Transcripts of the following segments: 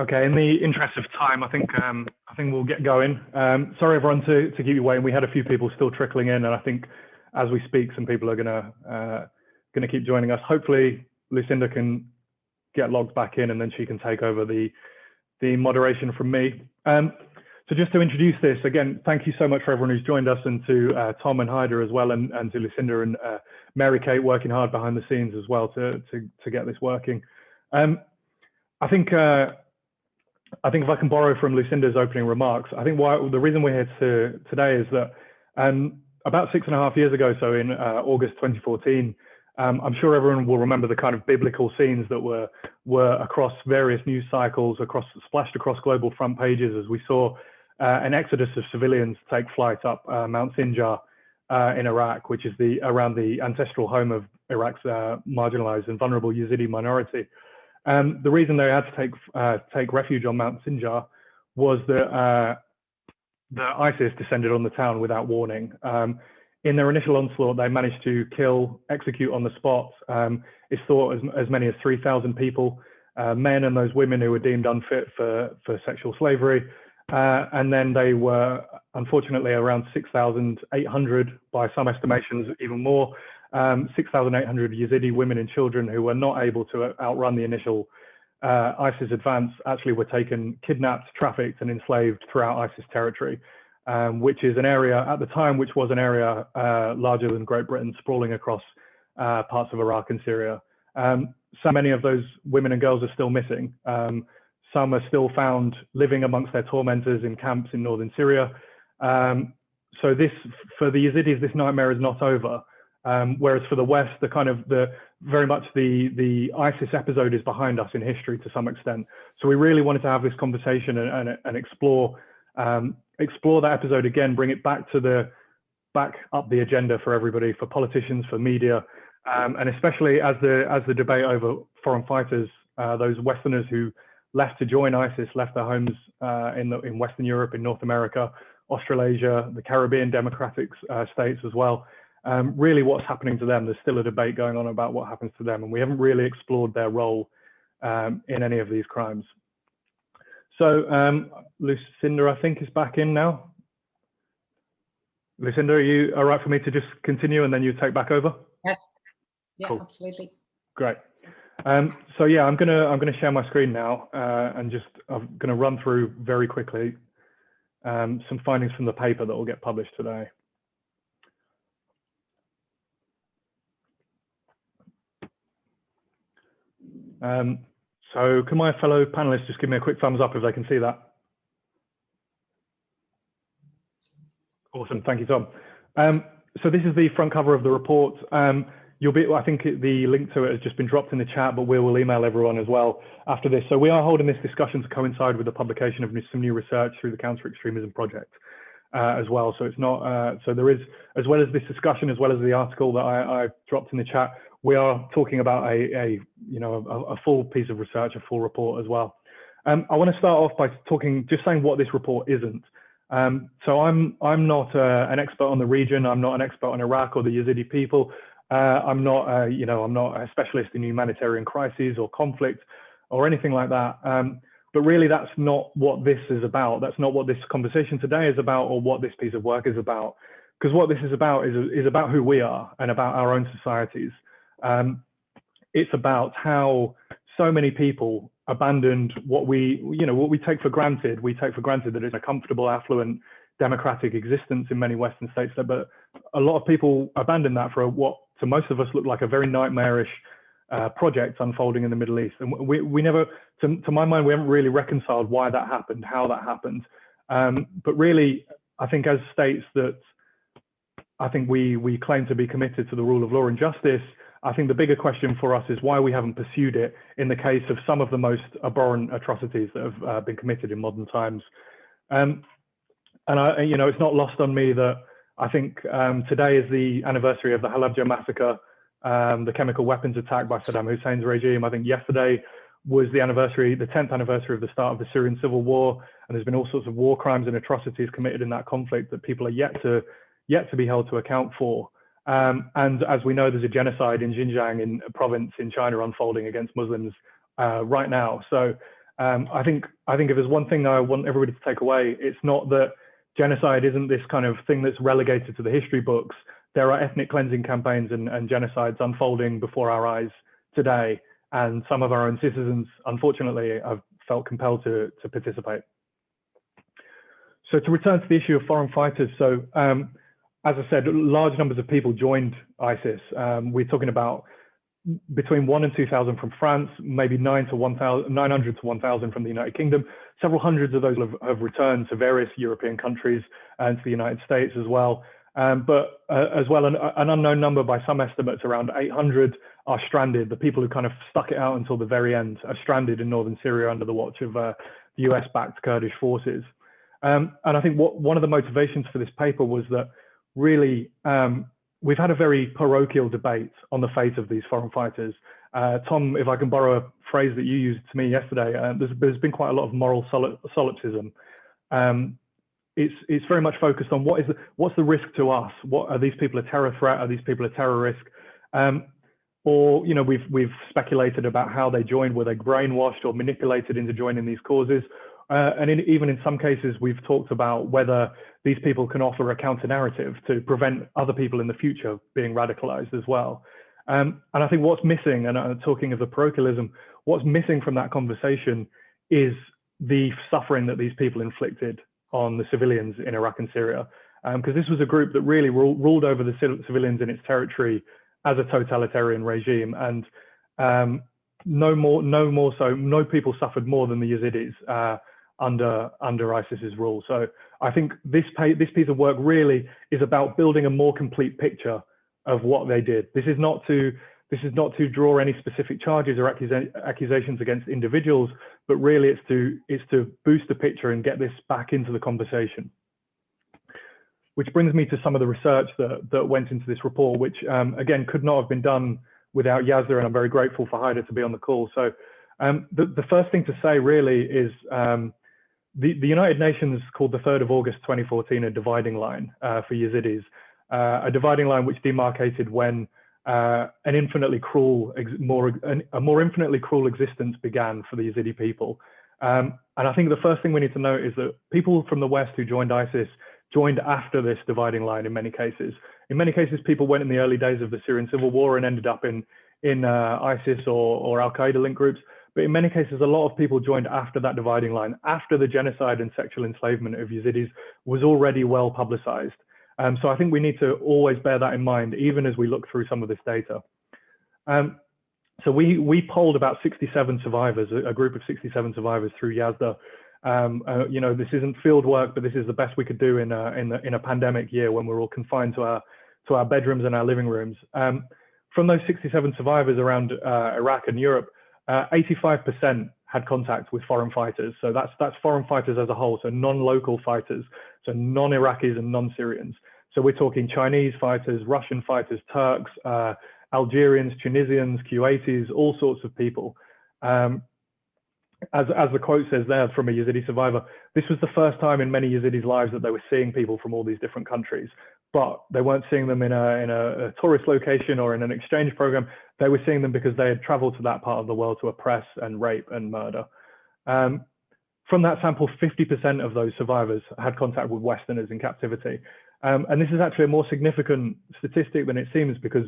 Okay, in the interest of time, I think we'll get going. Sorry everyone to keep you waiting. We had a few people still trickling in, and I think as we speak, some people are gonna keep joining us. Hopefully, Lucinda can get logged back in, and then she can take over the moderation from me. So just to introduce this again, thank you so much for everyone who's joined us, and to Tom and Haider as well, and to Lucinda and Mary Kate working hard behind the scenes as well to get this working. I think if I can borrow from Lucinda's opening remarks, I think the reason we're here today is that about 6.5 years ago, so in August 2014, I'm sure everyone will remember the kind of biblical scenes that were across various news cycles, splashed across global front pages, as we saw an exodus of civilians take flight up Mount Sinjar in Iraq, which is around the ancestral home of Iraq's marginalized and vulnerable Yazidi minority. The reason they had to take refuge on Mount Sinjar was that ISIS descended on the town without warning. In their initial onslaught, they managed to execute on the spot. It's thought as many as 3,000 people, men and those women who were deemed unfit for sexual slavery. And then they were, unfortunately, around 6,800, by some estimations, even more, 6,800 Yazidi women and children who were not able to outrun the initial ISIS advance, actually were kidnapped, trafficked, and enslaved throughout ISIS territory, which is an area at the time, which was an area larger than Great Britain, sprawling across parts of Iraq and Syria. So many of those women and girls are still missing. Some are still found living amongst their tormentors in camps in northern Syria. So for the Yazidis, this nightmare is not over. Whereas for the West, very much the ISIS episode is behind us in history to some extent. So we really wanted to have this conversation and explore that episode again, bring it back up the agenda for everybody, for politicians, for media, and especially as the debate over foreign fighters, those Westerners who left to join ISIS, left their homes in Western Europe, in North America, Australasia, the Caribbean democratic states as well. Really what's happening to them. There's still a debate going on about what happens to them, and we haven't really explored their role in any of these crimes. So Lucinda, I think, is back in now. Lucinda, are you all right for me to just continue and then you take back over? Yes. Yeah, cool. Absolutely. Great. So yeah, I'm gonna share my screen now, and I'm gonna run through very quickly some findings from the paper that will get published today. So can my fellow panelists just give me a quick thumbs up if they can see that? Awesome, thank you, Tom. So this is the front cover of the report. I think the link to it has just been dropped in the chat, but we will email everyone as well after this. So we are holding this discussion to coincide with the publication of some new research through the Counter-Extremism Project as well. So it's not, so there is, as well as this discussion, as well as the article that I dropped in the chat, we are talking about a full piece of research, a full report as well. I want to start off by just saying what this report isn't. So I'm not an expert on the region. I'm not an expert on Iraq or the Yazidi people. I'm not a specialist in humanitarian crises or conflict or anything like that. But really, that's not what this is about. That's not what this conversation today is about, or what this piece of work is about. Because what this is about is about who we are and about our own societies. It's about how so many people abandoned what we take for granted. We take for granted that it's a comfortable, affluent, democratic existence in many Western states, but a lot of people abandoned that for what to most of us looked like a very nightmarish project unfolding in the Middle East. And we never, to my mind, we haven't really reconciled why that happened, how that happened. But really, I think as states that I think we claim to be committed to the rule of law and justice, I think the bigger question for us is why we haven't pursued it in the case of some of the most abhorrent atrocities that have been committed in modern times. And it's not lost on me that I think today is the anniversary of the Halabja massacre, the chemical weapons attack by Saddam Hussein's regime. I think yesterday was the 10th anniversary of the start of the Syrian civil war, and there's been all sorts of war crimes and atrocities committed in that conflict that people are yet to be held to account for. And as we know, there's a genocide in Xinjiang, in a province in China, unfolding against Muslims right now. So I think if there's one thing I want everybody to take away, it's not that genocide isn't this kind of thing that's relegated to the history books. There are ethnic cleansing campaigns and genocides unfolding before our eyes today, and some of our own citizens, unfortunately, have felt compelled to participate. So to return to the issue of foreign fighters, so as I said, large numbers of people joined ISIS. We're talking about between 1 and 2,000 from France, maybe 900 to 1,000 from the United Kingdom. Several hundreds of those have returned to various European countries and to the United States as well. But as well, an unknown number by some estimates, around 800 are stranded. The people who kind of stuck it out until the very end are stranded in northern Syria under the watch of the US-backed Kurdish forces. And I think one of the motivations for this paper was that really we've had a very parochial debate on the fate of these foreign fighters. Tom, if I can borrow a phrase that you used to me yesterday, there's been quite a lot of moral solipsism. It's very much focused on what's the risk to us? What are these people a terror threat? Are these people a terror risk? Or we've speculated about how they joined. Were they brainwashed or manipulated into joining these causes? And even in some cases, we've talked about whether these people can offer a counter narrative to prevent other people in the future being radicalized as well. And I think what's missing, and talking of the parochialism, what's missing from that conversation is the suffering that these people inflicted on the civilians in Iraq and Syria. Because this was a group that really ruled over the civilians in its territory as a totalitarian regime. And no people suffered more than the Yazidis under ISIS's rule. So I think this piece of work really is about building a more complete picture of what they did. This is not to draw any specific charges or accusations against individuals, but really it's to boost the picture and get this back into the conversation. Which brings me to some of the research that went into this report, which again could not have been done without YAZDA, and I'm very grateful for Haider to be on the call. So the first thing to say really is the United Nations called the 3rd of August 2014 a dividing line for Yazidis, a dividing line which demarcated when a more infinitely cruel existence began for the Yazidi people. And I think the first thing we need to note is that people from the West who joined ISIS joined after this dividing line in many cases. In many cases, people went in the early days of the Syrian civil war and ended up in ISIS or Al-Qaeda linked groups. But in many cases, a lot of people joined after that dividing line, after the genocide and sexual enslavement of Yazidis was already well publicized. So I think we need to always bear that in mind, even as we look through some of this data. So we polled about 67 survivors, a group of 67 survivors through YAZDA. This isn't field work, but this is the best we could do in a pandemic year when we're all confined to our bedrooms and our living rooms. From those 67 survivors around Iraq and Europe, 85% had contact with foreign fighters. So that's foreign fighters as a whole, so non-local fighters, so non-Iraqis and non-Syrians. So we're talking Chinese fighters, Russian fighters, Turks, Algerians, Tunisians, Kuwaitis, all sorts of people. As the quote says there from a Yazidi survivor, this was the first time in many Yazidis' lives that they were seeing people from all these different countries, but they weren't seeing them in a tourist location or in an exchange program. They were seeing them because they had traveled to that part of the world to oppress and rape and murder. From that sample, 50% of those survivors had contact with Westerners in captivity. And this is actually a more significant statistic than it seems, because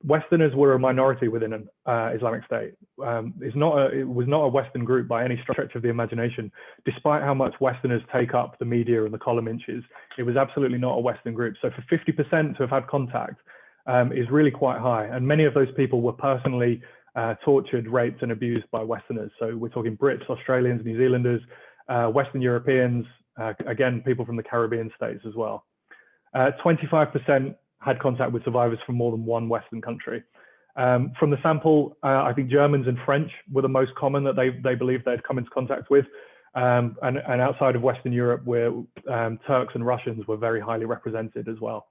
Westerners were a minority within Islamic State. It was not a Western group by any stretch of the imagination, despite how much Westerners take up the media and the column inches. It was absolutely not a Western group. So for 50% to have had contact is really quite high. And many of those people were personally tortured, raped, and abused by Westerners. So we're talking Brits, Australians, New Zealanders, Western Europeans, again, people from the Caribbean states as well. 25% had contact with survivors from more than one Western country. From the sample, I think Germans and French were the most common that they believed they'd come into contact with. And outside of Western Europe, where Turks and Russians were very highly represented as well.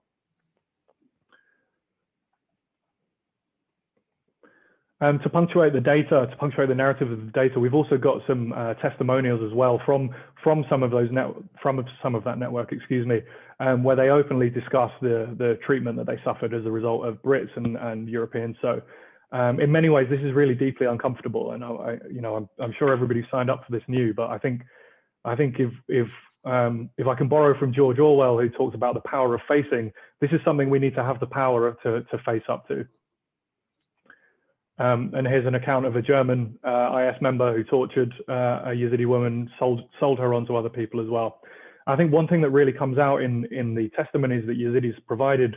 To punctuate the data, to punctuate the narrative of the data, we've also got some testimonials as well from some of that network, excuse me, where they openly discuss the treatment that they suffered as a result of Brits and Europeans. So In many ways, this is really deeply uncomfortable, and I'm sure everybody signed up for this new. But I think if I can borrow from George Orwell, who talks about the power of facing, this is something we need to have the power to face up to. And here's an account of a German IS member who tortured a Yazidi woman, sold her on to other people as well. I think one thing that really comes out in the testimonies that Yazidis provided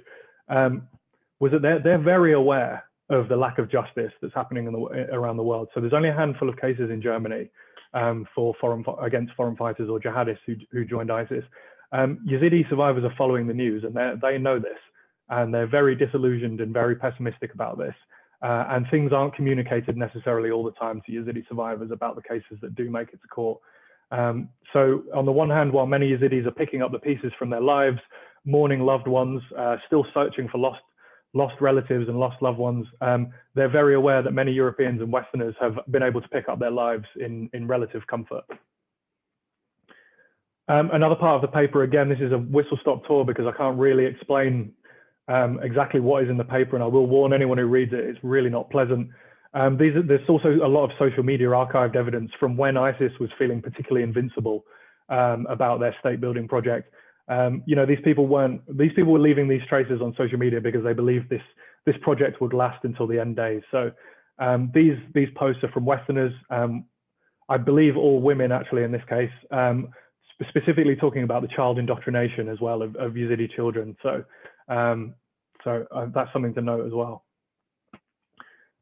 was that they're very aware of the lack of justice that's happening around the world. So there's only a handful of cases in Germany against foreign fighters or jihadists who joined ISIS. Yazidi survivors are following the news, and they know this, and they're very disillusioned and very pessimistic about this. And things aren't communicated necessarily all the time to Yazidi survivors about the cases that do make it to court. So on the one hand, while many Yazidis are picking up the pieces from their lives, mourning loved ones, still searching for lost relatives and lost loved ones, they're very aware that many Europeans and Westerners have been able to pick up their lives in relative comfort. Another part of the paper, again, this is a whistle-stop tour because I can't really explain exactly what is in the paper, and I will warn anyone who reads it, it's really not pleasant. There's also a lot of social media archived evidence from when ISIS was feeling particularly invincible about their state building project. These people were leaving these traces on social media because they believed this project would last until the end days. So these posts are from Westerners, I believe all women actually in this case, specifically talking about the child indoctrination as well of Yazidi children. So that's something to note as well.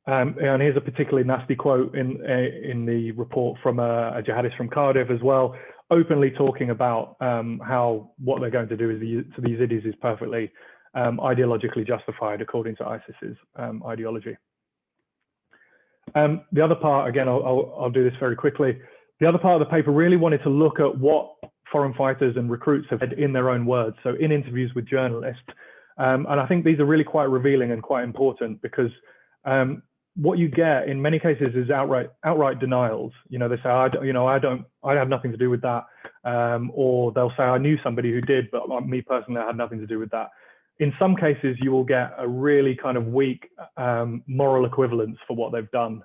And here's a particularly nasty quote in the report from a jihadist from Cardiff as well, openly talking about how what they're going to do to the Yazidis is perfectly ideologically justified according to ISIS's ideology. The other part, again, I'll do this very quickly. The other part of the paper really wanted to look at what foreign fighters and recruits have said in their own words, so in interviews with journalists. And I think these are really quite revealing and quite important because what you get in many cases is outright denials. They say, I had nothing to do with that, or they'll say, I knew somebody who did, but me personally, I had nothing to do with that. In some cases, you will get a really kind of weak moral equivalence for what they've done.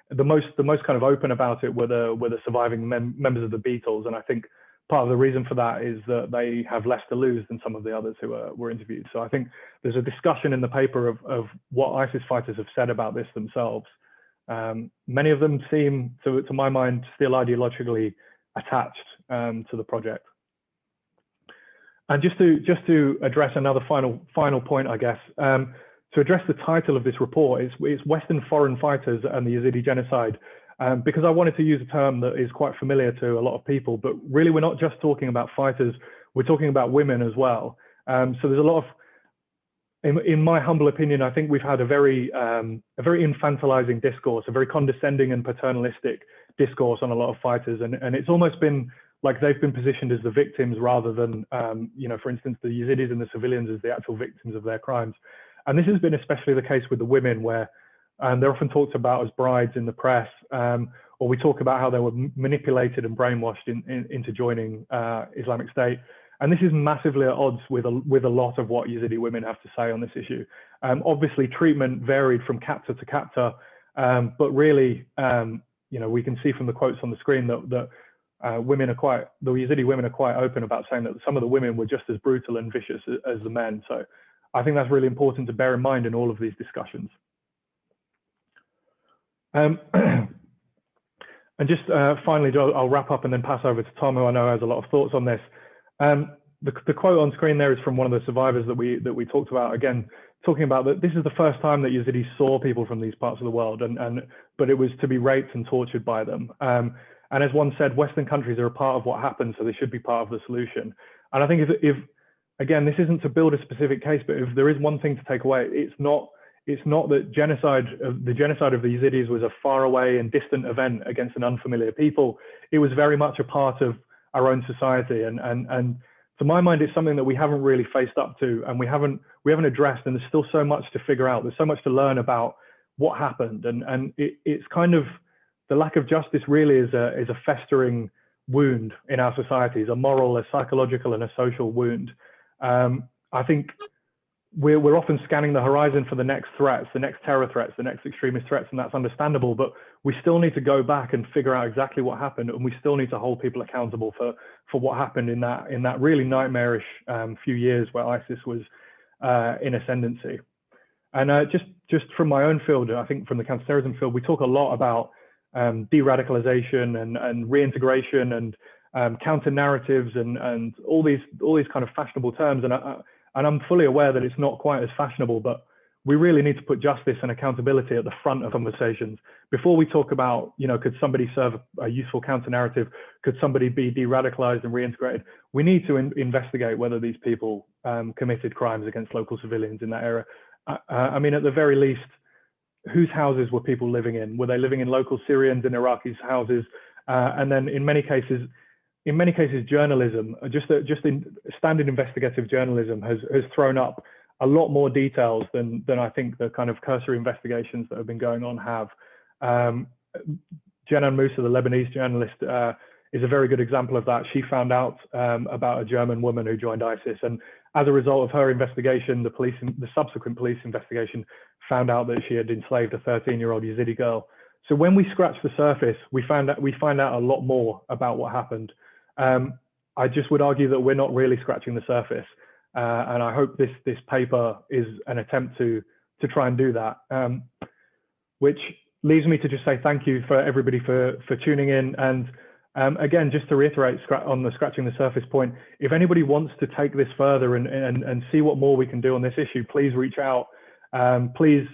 The most kind of open about it were the surviving members of the Beatles, and I think part of the reason for that is that they have less to lose than some of the others who were interviewed. So I think there's a discussion in the paper of what ISIS fighters have said about this themselves. Many of them seem, to my mind, still ideologically attached to the project. And just to address another final point, I guess, to address the title of this report, it's Western Foreign Fighters and the Yazidi Genocide. Because I wanted to use a term that is quite familiar to a lot of people, but really we're not just talking about fighters, we're talking about women as well. So there's a lot of, in my humble opinion, I think we've had a very infantilizing discourse, a very condescending and paternalistic discourse on a lot of fighters. And it's almost been like they've been positioned as the victims rather than, for instance, the Yazidis and the civilians as the actual victims of their crimes. And this has been especially the case with the women, where they're often talked about as brides in the press, or we talk about how they were manipulated and brainwashed into joining Islamic State. And this is massively at odds with a lot of what Yazidi women have to say on this issue. Obviously, treatment varied from captor to captor, but really, we can see from the quotes on the screen that the Yazidi women are quite open about saying that some of the women were just as brutal and vicious as the men. So I think that's really important to bear in mind in all of these discussions. And just finally, I'll wrap up and then pass over to Tom, who I know has a lot of thoughts on this. The quote on screen there is from one of the survivors that we talked about, again, talking about that this is the first time that Yazidis saw people from these parts of the world, but it was to be raped and tortured by them. And as one said, Western countries are a part of what happened, so they should be part of the solution. And I think if again, this isn't to build a specific case, but if there is one thing to take away, it's not that the genocide of the Yazidis was a faraway and distant event against an unfamiliar people. It was very much a part of our own society, and to my mind, it's something that we haven't really faced up to, and we haven't addressed, and there's still so much to figure out. There's so much to learn about what happened, and it's kind of the lack of justice really is a festering wound in our societies, a moral, a psychological, and a social wound. I think we're often scanning the horizon for the next threats, the next terror threats, the next extremist threats, and that's understandable, but we still need to go back and figure out exactly what happened, and we still need to hold people accountable for what happened in that really nightmarish few years where ISIS was in ascendancy. And just from my own field, I think from the counterterrorism field, we talk a lot about de-radicalization and reintegration and counter narratives and all these kind of fashionable terms, and I'm fully aware that it's not quite as fashionable, but we really need to put justice and accountability at the front of conversations. Before we talk about, could somebody serve a useful counter narrative? Could somebody be de-radicalized and reintegrated? We need to investigate whether these people committed crimes against local civilians in that era. I mean, at the very least, whose houses were people living in? Were they living in local Syrians and Iraqis' houses? And then in many cases, journalism, just in standard investigative journalism has thrown up a lot more details than I think the kind of cursory investigations that have been going on have. Jenan Moussa, the Lebanese journalist, is a very good example of that. She found out about a German woman who joined ISIS, and as a result of her investigation, the subsequent police investigation found out that she had enslaved a 13-year-old Yazidi girl. So when we scratch the surface, we find out a lot more about what happened. I just would argue that we're not really scratching the surface, and I hope this paper is an attempt to try and do that. Which leaves me to just say thank you for everybody for tuning in. And again, just to reiterate on the scratching the surface point, if anybody wants to take this further and see what more we can do on this issue, please reach out. Please,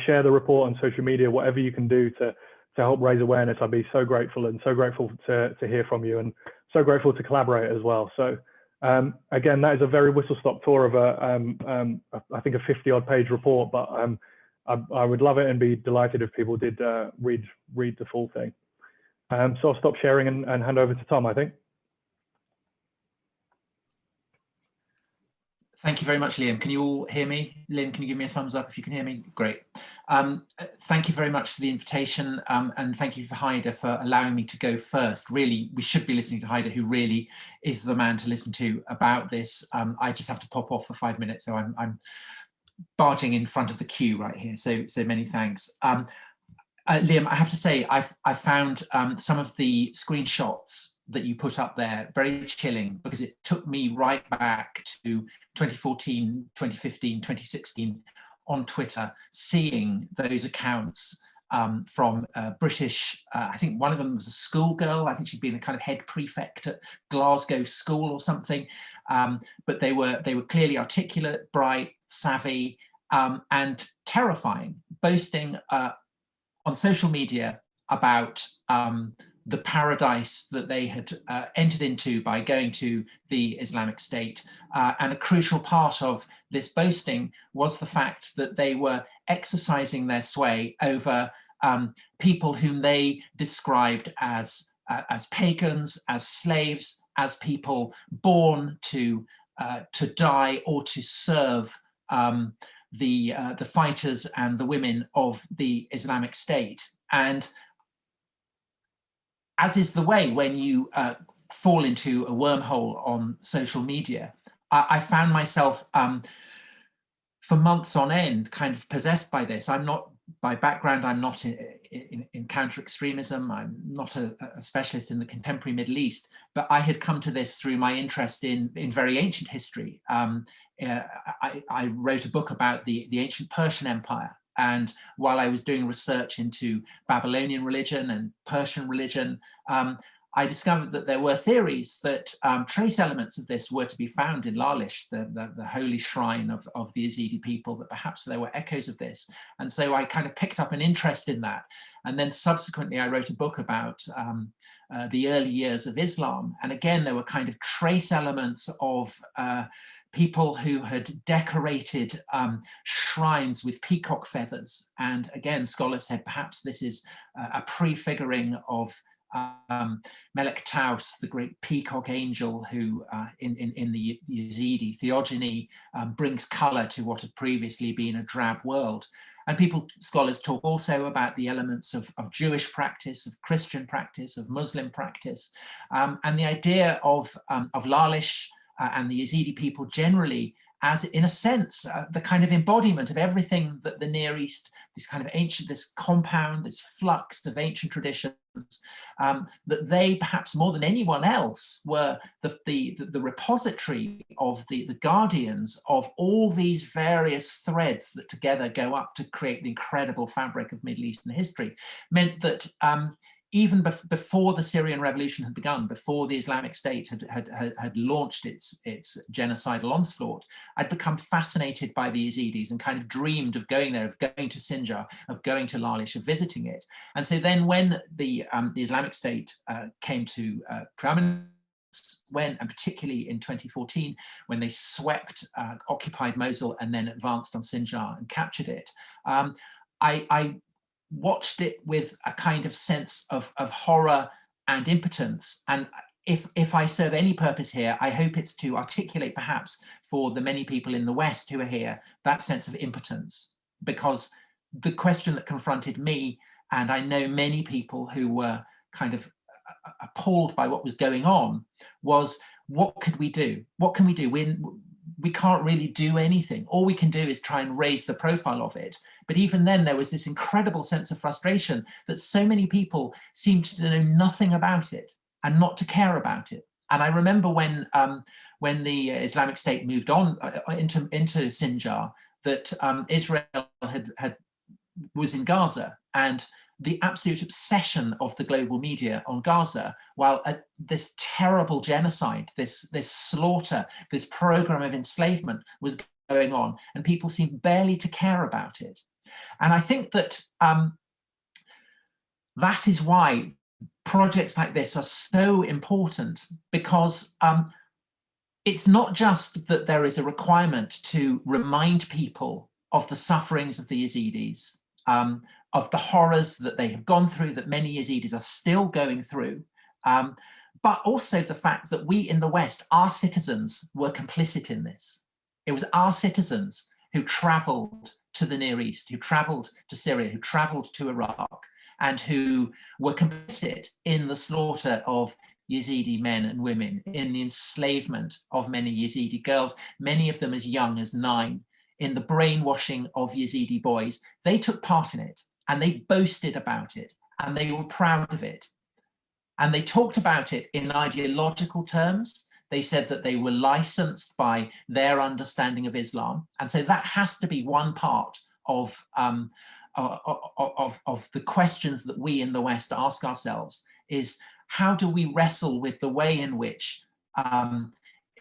share the report on social media, whatever you can do to help raise awareness. I'd be so grateful, and so grateful to hear from you, and so grateful to collaborate as well. So again, that is a very whistle-stop tour of I think a 50-odd page report, but I would love it and be delighted if people did read the full thing. So I'll stop sharing and hand over to Tom, I think. Thank you very much, Liam. Can you all hear me? Liam, can you give me a thumbs up if you can hear me? Great. Thank you very much for the invitation, and thank you for Haider for allowing me to go first. Really, we should be listening to Haider, who really is the man to listen to about this. I just have to pop off for 5 minutes, so I'm barging in front of the queue right here. So many thanks. Liam, I have to say, I found some of the screenshots that you put up there very chilling, because it took me right back to 2014, 2015, 2016 on Twitter, seeing those accounts from British, I think one of them was a schoolgirl. I think she'd been a kind of head prefect at Glasgow School or something. But they were clearly articulate, bright, savvy, and terrifying, boasting on social media about the paradise that they had entered into by going to the Islamic State. And a crucial part of this boasting was the fact that they were exercising their sway over people whom they described as pagans, as slaves, as people born to die or to serve the fighters and the women of the Islamic State. And as is the way when you fall into a wormhole on social media, I found myself for months on end kind of possessed by this. I'm not, by background, I'm not in counter-extremism. I'm not a specialist in the contemporary Middle East, but I had come to this through my interest in very ancient history. I wrote a book about the ancient Persian Empire. And while I was doing research into Babylonian religion and Persian religion, I discovered that there were theories that trace elements of this were to be found in Lalish, the holy shrine of the Yazidi people, that perhaps there were echoes of this. And so I kind of picked up an interest in that. And then subsequently, I wrote a book about the early years of Islam. And again, there were kind of trace elements of people who had decorated shrines with peacock feathers. And again, scholars said perhaps this is a prefiguring of Melek Taus, the great peacock angel who in the Yazidi theogony brings color to what had previously been a drab world. And scholars talk also about the elements of Jewish practice, of Christian practice, of Muslim practice, and the idea of Lalish and the Yazidi people generally as, in a sense, the kind of embodiment of everything that the Near East, this kind of ancient, this compound, this flux of ancient traditions, that they, perhaps more than anyone else, were the repository of the guardians of all these various threads that together go up to create the incredible fabric of Middle Eastern history, meant that even before the Syrian revolution had begun, before the Islamic State had launched its genocidal onslaught, I'd become fascinated by the Yazidis and kind of dreamed of going there, of going to Sinjar, of going to Lalish, of visiting it. And so then when the Islamic State came to preeminence, and particularly in 2014, when they swept, occupied Mosul and then advanced on Sinjar and captured it, I watched it with a kind of sense of horror and impotence. And if I serve any purpose here, I hope it's to articulate, perhaps for the many people in the West who are here, that sense of impotence. Because the question that confronted me, and I know many people who were kind of appalled by what was going on, was, what could we do? What can we do? We can't really do anything. All we can do is try and raise the profile of it. But even then, there was this incredible sense of frustration that so many people seemed to know nothing about it and not to care about it. And I remember when the Islamic State moved on into Sinjar, that Israel was in Gaza, and the absolute obsession of the global media on Gaza, while this terrible genocide, this slaughter, this program of enslavement was going on, and people seemed barely to care about it. And I think that that is why projects like this are so important, because it's not just that there is a requirement to remind people of the sufferings of the Yazidis, of the horrors that they have gone through, that many Yazidis are still going through, but also the fact that we in the West, our citizens, were complicit in this. It was our citizens who traveled to the Near East, who traveled to Syria, who traveled to Iraq, and who were complicit in the slaughter of Yazidi men and women, in the enslavement of many Yazidi girls, many of them as young as 9, in the brainwashing of Yazidi boys. They took part in it, and they boasted about it, and they were proud of it. And they talked about it in ideological terms. They said that they were licensed by their understanding of Islam. And so that has to be one part of the questions that we in the West ask ourselves, is how do we wrestle with the way in which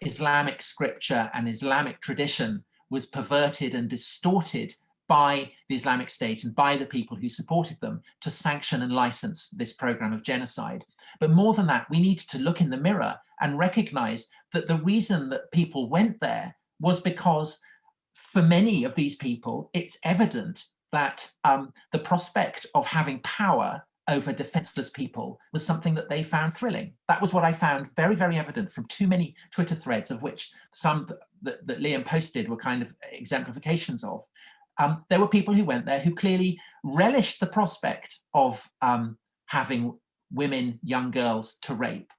Islamic scripture and Islamic tradition was perverted and distorted by the Islamic State and by the people who supported them to sanction and license this program of genocide. But more than that, we need to look in the mirror and recognize that the reason that people went there was because for many of these people, it's evident that the prospect of having power over defenseless people was something that they found thrilling. That was what I found very, very evident from too many Twitter threads, of which some that Liam posted were kind of exemplifications of. There were people who went there who clearly relished the prospect of having women, young girls to rape.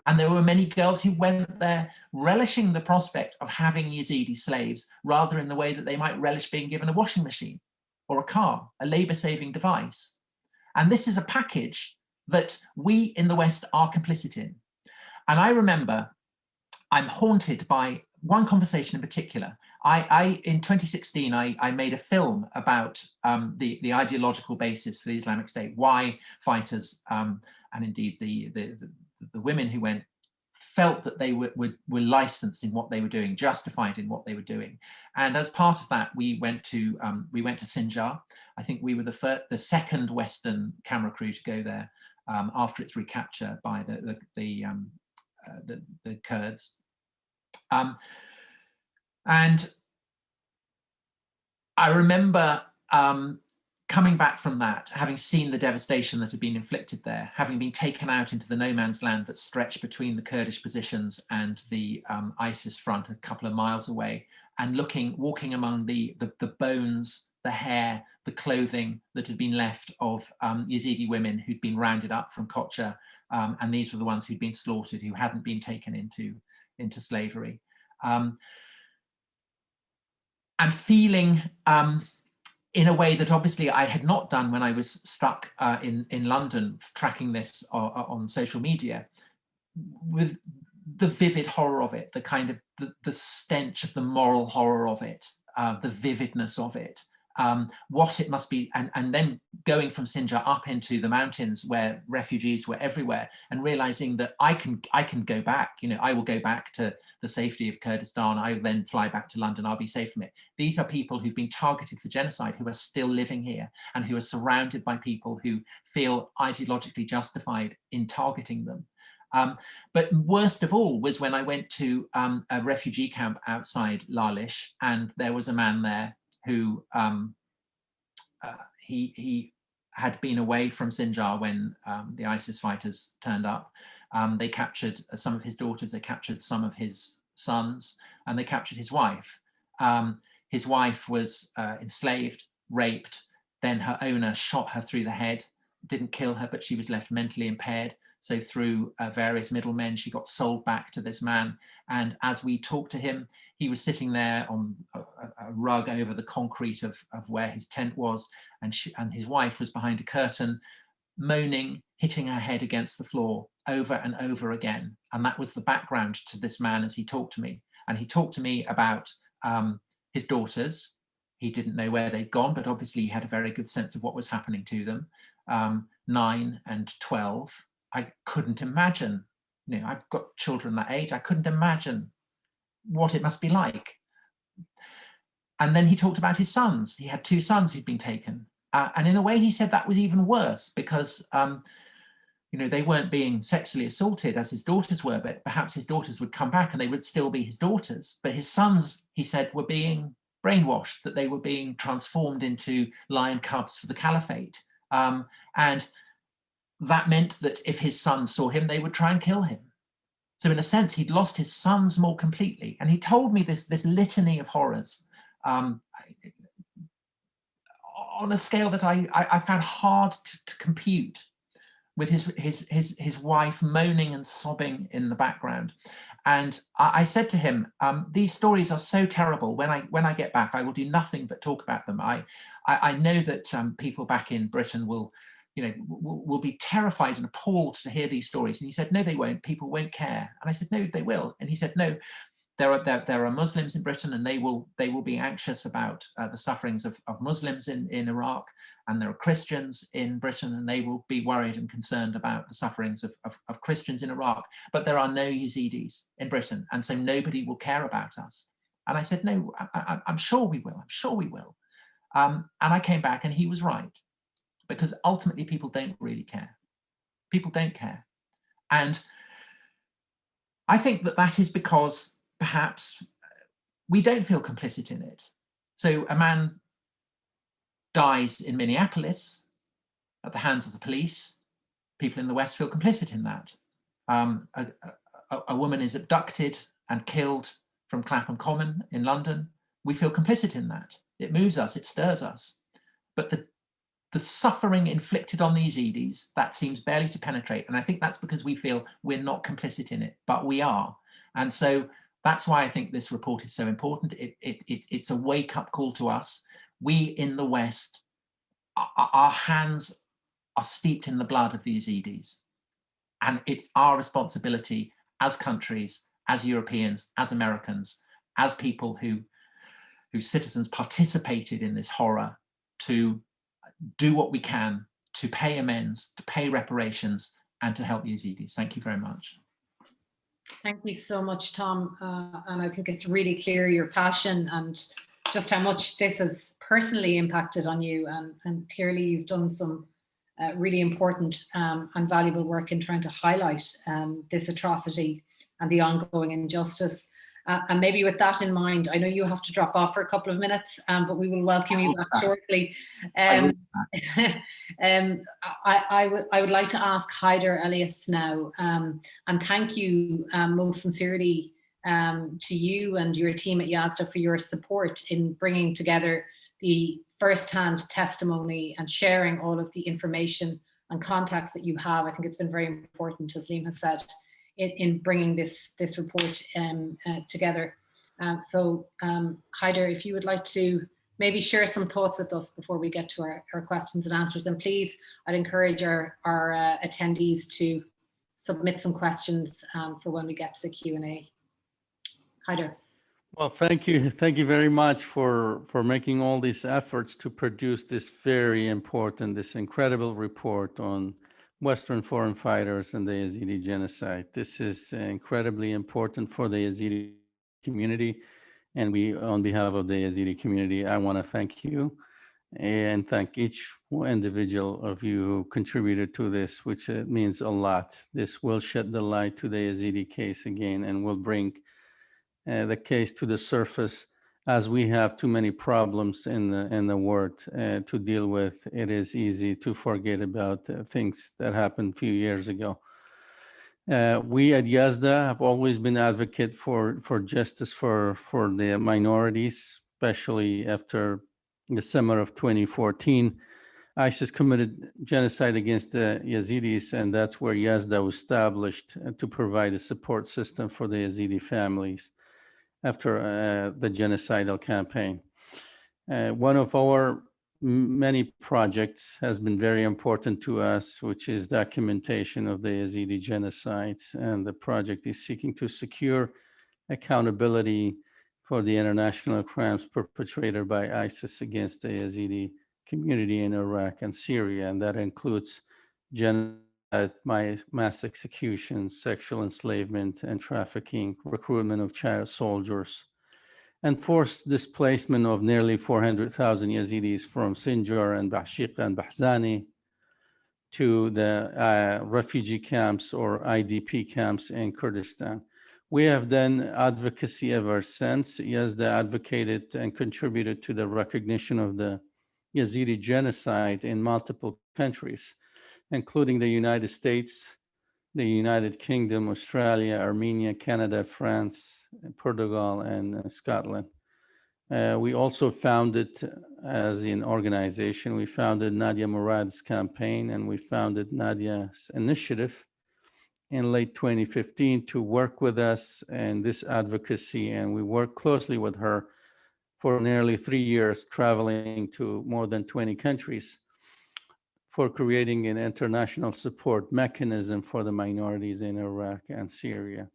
And there were many girls who went there relishing the prospect of having Yazidi slaves, rather in the way that they might relish being given a washing machine or a car, a labor-saving device. And this is a package that we in the West are complicit in. And I remember I'm haunted by one conversation in particular. In 2016, I made a film about the ideological basis for the Islamic State, why fighters and indeed the women who went felt that they were licensed in what they were doing, justified in what they were doing. And as part of that, we went to Sinjar. I think we were the second Western camera crew to go there after its recapture by the Kurds. And I remember coming back from that, having seen the devastation that had been inflicted there, having been taken out into the no man's land that stretched between the Kurdish positions and the ISIS front a couple of miles away, and walking among the bones, the hair, the clothing that had been left of Yazidi women who'd been rounded up from Kocha, and these were the ones who'd been slaughtered, who hadn't been taken into slavery. and feeling in a way that obviously I had not done when I was stuck in London, tracking this on social media, with the vivid horror of it, the kind of the stench of the moral horror of it, the vividness of it, what it must be, and then going from Sinjar up into the mountains where refugees were everywhere, and realizing that I can go back, you know, I will go back to the safety of Kurdistan, I will then fly back to London, I'll be safe from it. These are people who've been targeted for genocide, who are still living here, and who are surrounded by people who feel ideologically justified in targeting them. But worst of all was when I went to a refugee camp outside Lalish, and there was a man there who he had been away from Sinjar when the ISIS fighters turned up. They captured some of his daughters, they captured some of his sons, and they captured his wife. His wife was enslaved, raped, then her owner shot her through the head, didn't kill her, but she was left mentally impaired. So through various middlemen, she got sold back to this man. And as we talked to him, he was sitting there on a rug over the concrete of where his tent was. And his wife was behind a curtain, moaning, hitting her head against the floor over and over again. And that was the background to this man as he talked to me. And he talked to me about his daughters. He didn't know where they'd gone, but obviously he had a very good sense of what was happening to them. 9 and 12. I couldn't imagine, you know, I've got children that age, I couldn't imagine what it must be like. And then he talked about his sons. He had 2 sons who'd been taken. And in a way, he said that was even worse because, you know, they weren't being sexually assaulted as his daughters were, but perhaps his daughters would come back and they would still be his daughters. But his sons, he said, were being brainwashed, that they were being transformed into lion cubs for the caliphate. And that meant that if his sons saw him, they would try and kill him. So in a sense, he'd lost his sons more completely. And he told me this litany of horrors on a scale that I found hard to compute, with his wife moaning and sobbing in the background. And I said to him, these stories are so terrible. When I get back, I will do nothing but talk about them. I know that people back in Britain will be terrified and appalled to hear these stories. And he said, no, they won't. People won't care. And I said, no, they will. And he said, no, there are Muslims in Britain, and they will be anxious about the sufferings of Muslims in Iraq. And there are Christians in Britain, and they will be worried and concerned about the sufferings of Christians in Iraq. But there are no Yazidis in Britain, and so nobody will care about us. And I said, no, I'm sure we will. I'm sure we will. And I came back, and he was right. Because ultimately people don't really care. People don't care. And I think that is because perhaps we don't feel complicit in it. So a man dies in Minneapolis at the hands of the police. People in the West feel complicit in that. A woman is abducted and killed from Clapham Common in London. We feel complicit in that. It moves us, it stirs us. But the suffering inflicted on the Yazidis, that seems barely to penetrate. And I think that's because we feel we're not complicit in it, but we are. And so that's why I think this report is so important. It's a wake-up call to us. We in the West, our hands are steeped in the blood of the Yazidis. And it's our responsibility as countries, as Europeans, as Americans, as people whose citizens participated in this horror, to do what we can to pay amends, to pay reparations, and to help Yazidis. Thank you very much. Thank you so much, Tom. And I think it's really clear your passion and just how much this has personally impacted on you. And clearly you've done some really important and valuable work in trying to highlight this atrocity and the ongoing injustice. And maybe with that in mind, I know you have to drop off for a couple of minutes, but we will welcome you back shortly. I would like to ask Haider Elias now, and thank you most sincerely to you and your team at YAZDA for your support in bringing together the first-hand testimony and sharing all of the information and contacts that you have. I think it's been very important, as Liam has said, in bringing this report together. Haider, if you would like to maybe share some thoughts with us before we get to our questions and answers. And please, I'd encourage our attendees to submit some questions for when we get to the Q&A. Haider. Well, thank you. Thank you very much for making all these efforts to produce this very important, this incredible report on Western foreign fighters and the Yazidi genocide. This is incredibly important for the Yazidi community. And we, on behalf of the Yazidi community, I want to thank you and thank each individual of you who contributed to this, which means a lot. This will shed the light to the Yazidi case again and will bring the case to the surface. As we have too many problems in the world to deal with, it is easy to forget about things that happened a few years ago. We at YAZDA have always been advocate for justice for the minorities, especially after the summer of 2014. ISIS committed genocide against the Yazidis, and that's where YAZDA was established to provide a support system for the Yazidi families after the genocidal campaign. One of our many projects has been very important to us, which is documentation of the Yazidi genocides. And the project is seeking to secure accountability for the international crimes perpetrated by ISIS against the Yazidi community in Iraq and Syria. And that includes genocide, mass executions, sexual enslavement and trafficking, recruitment of child soldiers, and forced displacement of nearly 400,000 Yazidis from Sinjar and Bashiq and Bahzani to the refugee camps or IDP camps in Kurdistan. We have done advocacy ever since. YAZDA advocated and contributed to the recognition of the Yazidi genocide in multiple countries, including the United States, the United Kingdom, Australia, Armenia, Canada, France, Portugal, and Scotland. We also founded, as an organization, we founded Nadia Murad's campaign, and we founded Nadia's initiative in late 2015 to work with us in this advocacy. And we worked closely with her for nearly 3 years, traveling to more than 20 countries for creating an international support mechanism for the minorities in Iraq and Syria.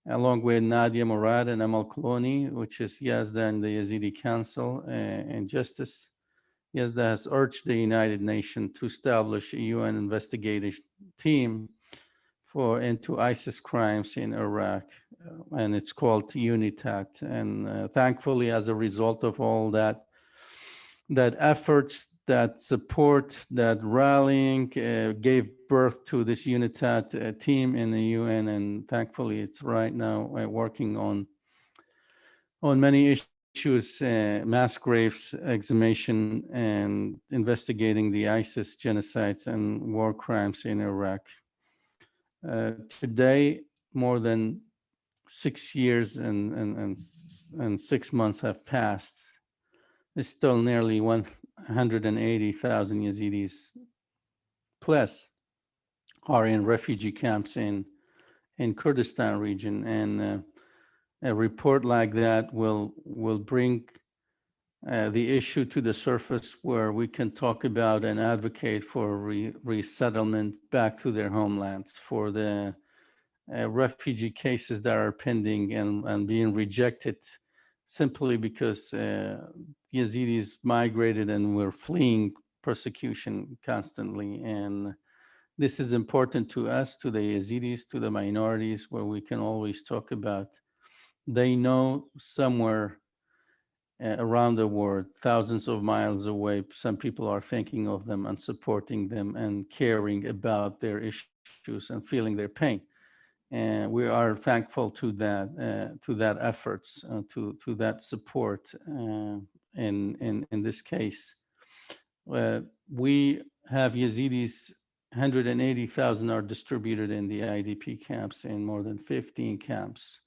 Along with Nadia Murad and Amal Koloni, which is YAZDA and the Yazidi Council and Justice, YAZDA has urged the United Nations to establish a UN investigative team into ISIS crimes in Iraq, and it's called UNITAT. And thankfully, as a result of all that efforts, that support, that rallying gave birth to this UNITAT team in the UN, and thankfully it's right now working on many issues, mass graves exhumation, and investigating the ISIS genocides and war crimes in Iraq. Today, more than 6 years and 6 months have passed. There's still nearly 180,000 Yazidis plus are in refugee camps in Kurdistan region, and a report like that will bring the issue to the surface, where we can talk about and advocate for resettlement back to their homelands, for the refugee cases that are pending and being rejected simply because Yazidis migrated and were fleeing persecution constantly. And this is important to us, to the Yazidis, to the minorities, where we can always talk about. They know somewhere around the world, thousands of miles away, some people are thinking of them and supporting them and caring about their issues and feeling their pain. And we are thankful to that efforts, to that support in this case. We have Yazidis, 180,000 are distributed in the IDP camps in more than 15 camps.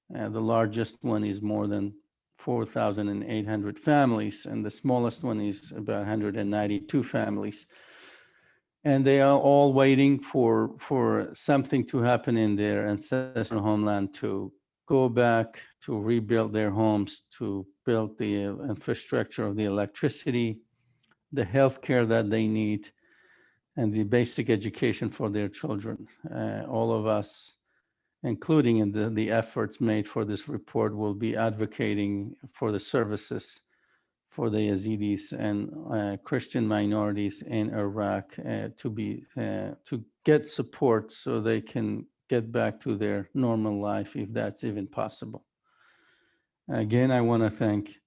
The largest one is more than 4,800 families, and the smallest one is about 192 families. And they are all waiting for something to happen in their ancestral homeland to go back to rebuild their homes, to build the infrastructure of the electricity, the healthcare that they need, and the basic education for their children. All of us, including in the efforts made for this report, will be advocating for the services for the Yazidis and Christian minorities in Iraq to get support so they can get back to their normal life, if that's even possible. Again, I want to thank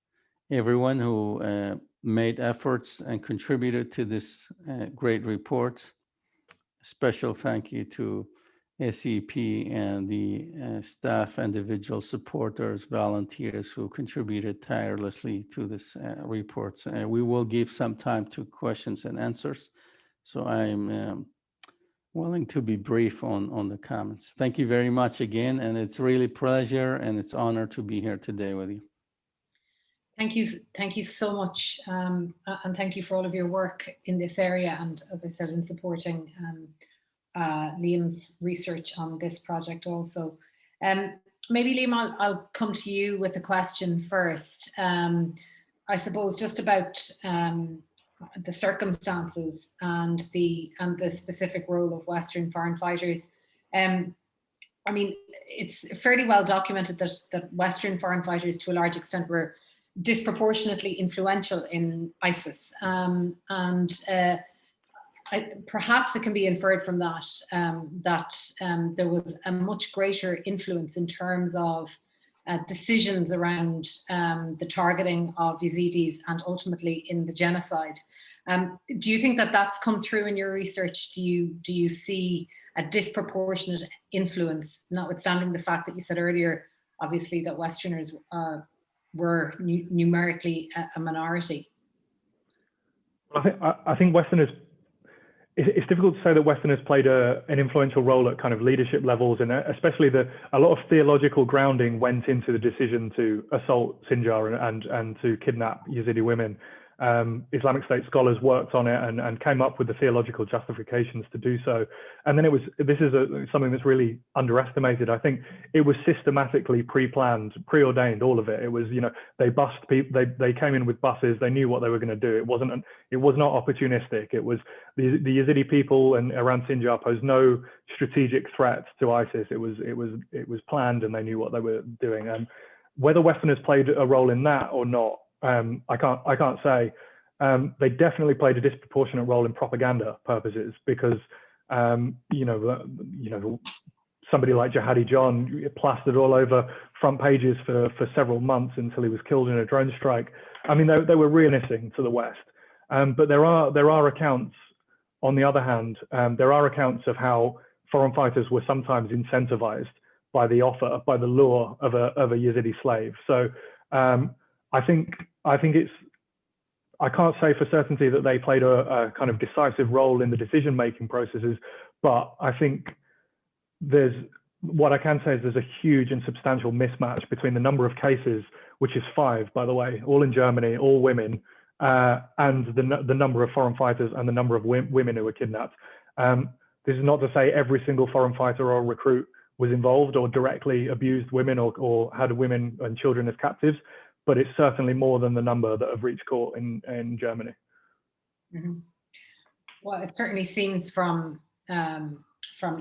everyone who made efforts and contributed to this great report. Special thank you to CEP and the staff, individual supporters, volunteers who contributed tirelessly to this report. We will give some time to questions and answers. So I'm willing to be brief on the comments. Thank you very much again. And it's really a pleasure and it's an honor to be here today with you. Thank you so much. And thank you for all of your work in this area. And as I said, in supporting Liam's research on this project also. Maybe Liam, I'll come to you with a question first. I suppose just about the circumstances and the specific role of Western foreign fighters. I mean, it's fairly well documented that Western foreign fighters, to a large extent, were disproportionately influential in ISIS, perhaps it can be inferred from that that there was a much greater influence in terms of decisions around the targeting of Yazidis and ultimately in the genocide. Do you think that that's come through in your research? Do you see a disproportionate influence, notwithstanding the fact that you said earlier, obviously, that Westerners were numerically a minority? I think Westerners, it's difficult to say that Westerners played an influential role at kind of leadership levels, and especially a lot of theological grounding went into the decision to assault Sinjar and to kidnap Yazidi women. Islamic State scholars worked on it and came up with the theological justifications to do so. And then this is something that's really underestimated. I think it was systematically pre-planned, preordained, all of it. It was, they bussed people, they came in with buses, they knew what they were going to do. It was not opportunistic. It was the Yazidi people and around Sinjar posed no strategic threat to ISIS. It was planned, and they knew what they were doing. And whether Westerners played a role in that or not, I can't say. They definitely played a disproportionate role in propaganda purposes because, somebody like Jihadi John plastered all over front pages for several months until he was killed in a drone strike. I mean, they were reminiscing to the West. But there are accounts, on the other hand, there are accounts of how foreign fighters were sometimes incentivized by the lure of a Yazidi slave. So I think I can't say for certainty that they played a kind of decisive role in the decision-making processes, but I think what I can say is there's a huge and substantial mismatch between the number of cases, which is 5, by the way, all in Germany, all women, and the number of foreign fighters and the number of women who were kidnapped. This is not to say every single foreign fighter or recruit was involved or directly abused women or had women and children as captives, but it's certainly more than the number that have reached court in Germany. Mm-hmm. Well, it certainly seems from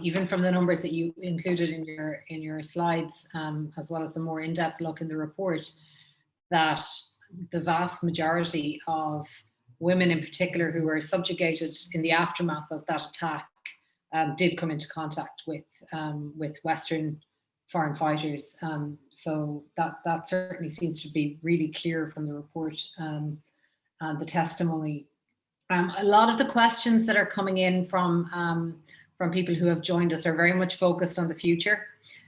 even from the numbers that you included in your slides, as well as a more in-depth look in the report, that the vast majority of women in particular who were subjugated in the aftermath of that attack did come into contact with Western foreign fighters. So that certainly seems to be really clear from the report and the testimony. A lot of the questions that are coming in from people who have joined us are very much focused on the future.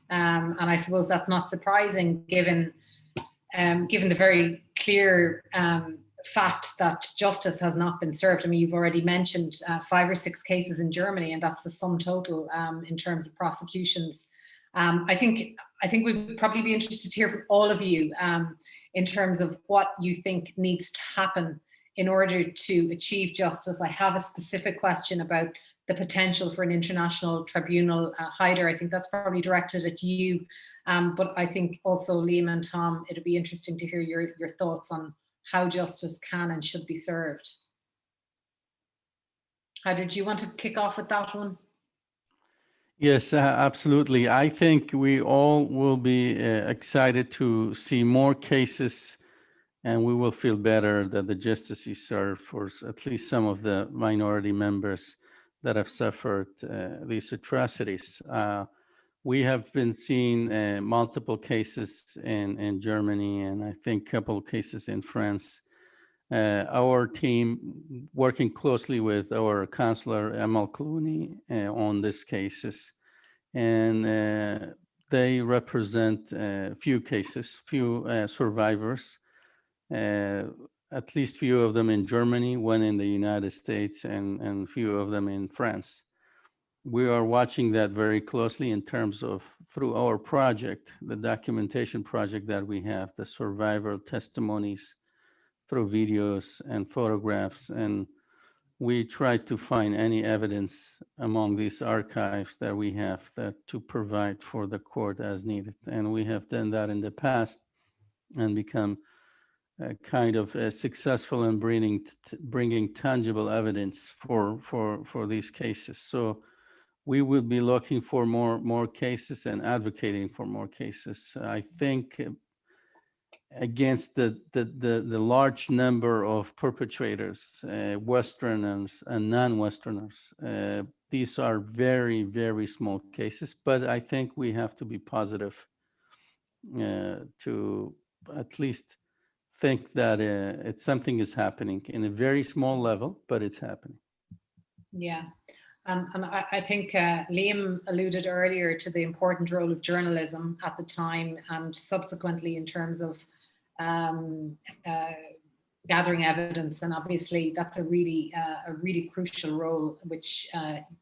And I suppose that's not surprising given the very clear fact that justice has not been served. I mean, you've already mentioned 5 or 6 cases in Germany, and that's the sum total in terms of prosecutions. I think we'd probably be interested to hear from all of you in terms of what you think needs to happen in order to achieve justice. I have a specific question about the potential for an international tribunal. Haider, I think that's probably directed at you, but I think also Liam and Tom, it'd be interesting to hear your thoughts on how justice can and should be served. Haider, do you want to kick off with that one? Yes, absolutely. I think we all will be excited to see more cases, and we will feel better that the justice is served for at least some of the minority members that have suffered these atrocities. We have been seeing multiple cases in Germany, and I think a couple of cases in France. Our team working closely with our counselor, Amal Clooney, on these cases. And they represent few cases, few survivors, at least few of them in Germany, one in the United States, and few of them in France. We are watching that very closely in terms of, through our project, the documentation project that we have, the survivor testimonies, through videos and photographs, and we try to find any evidence among these archives that we have that to provide for the court as needed. And we have done that in the past and become kind of successful in bringing tangible evidence for these cases. So we will be looking for more cases and advocating for more cases. I think against the large number of perpetrators, Westerners and non-Westerners. These are very, very small cases, but I think we have to be positive to at least think that something is happening in a very small level, but it's happening. Yeah. And I think Liam alluded earlier to the important role of journalism at the time and subsequently in terms of gathering evidence, and obviously that's a really crucial role which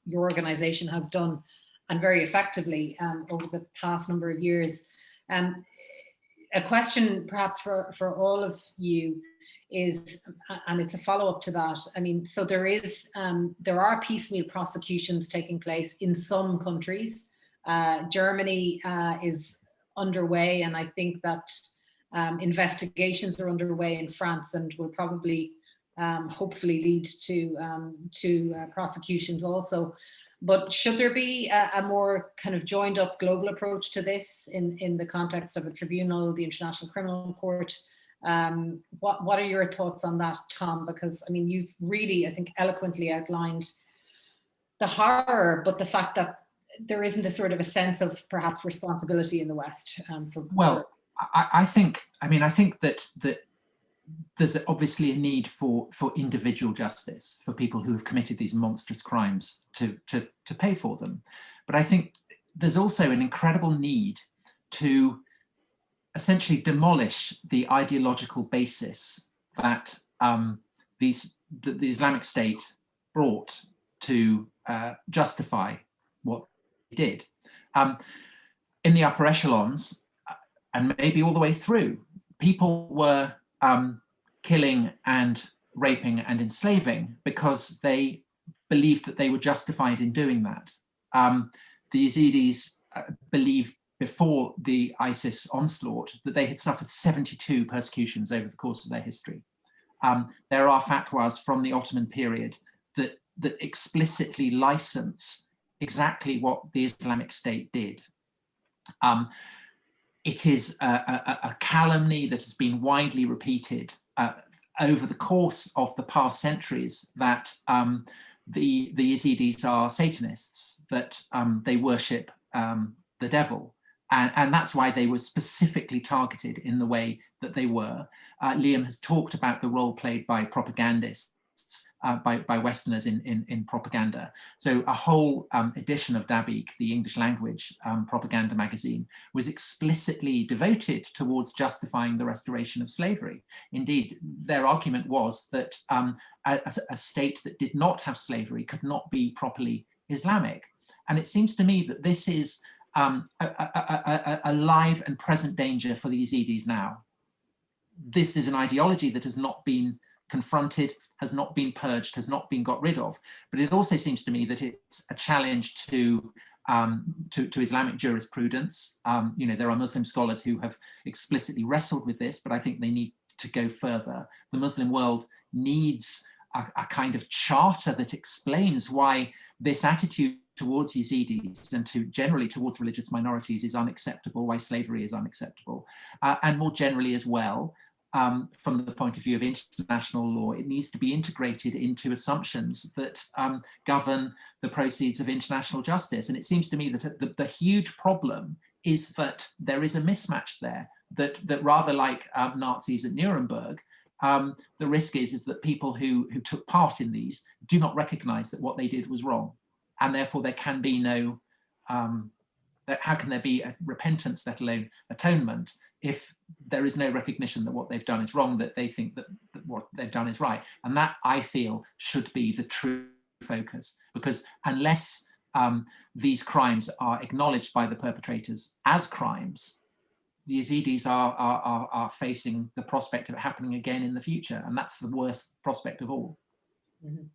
your organization has done and very effectively over the past number of years. A question perhaps for all of you is, and it's a follow-up to that, I mean, so there are piecemeal prosecutions taking place in some countries. Germany is underway, and I think that investigations are underway in France and will probably hopefully lead to prosecutions also. But should there be a more kind of joined up global approach to this in the context of a tribunal, the International Criminal Court? What are your thoughts on that, Tom? Because I mean, you've really, I think, eloquently outlined the horror, but the fact that there isn't a sort of a sense of perhaps responsibility in the West. I think that there's obviously a need for individual justice for people who have committed these monstrous crimes to pay for them. But I think there's also an incredible need to essentially demolish the ideological basis that the Islamic State brought to justify what it did. In the upper echelons, and maybe all the way through, people were killing and raping and enslaving because they believed that they were justified in doing that. The Yazidis believed before the ISIS onslaught that they had suffered 72 persecutions over the course of their history. There are fatwas from the Ottoman period that explicitly license exactly what the Islamic State did. It is a calumny that has been widely repeated over the course of the past centuries that the Yazidis are Satanists, that they worship the devil. And that's why they were specifically targeted in the way that they were. Liam has talked about the role played by propagandists, by Westerners in propaganda. So a whole edition of Dabiq, the English language propaganda magazine, was explicitly devoted towards justifying the restoration of slavery. Indeed, their argument was that a state that did not have slavery could not be properly Islamic. And it seems to me that this is a live and present danger for the Yazidis now. This is an ideology that has not been confronted, has not been purged, has not been got rid of. But it also seems to me that it's a challenge to Islamic jurisprudence. You know, there are Muslim scholars who have explicitly wrestled with this, but I think they need to go further. The Muslim world needs a kind of charter that explains why this attitude towards Yazidis and generally towards religious minorities is unacceptable, why slavery is unacceptable, and more generally as well, from the point of view of international law, it needs to be integrated into assumptions that govern the proceeds of international justice. And it seems to me that the huge problem is that there is a mismatch there, that rather like Nazis at Nuremberg, the risk is that people who took part in these do not recognize that what they did was wrong. And therefore there can be no, how can there be a repentance, let alone atonement, if there is no recognition that what they've done is wrong, that they think that what they've done is right. And that, I feel, should be the true focus, because unless these crimes are acknowledged by the perpetrators as crimes, the Yazidis are facing the prospect of it happening again in the future. And that's the worst prospect of all. Mm-hmm.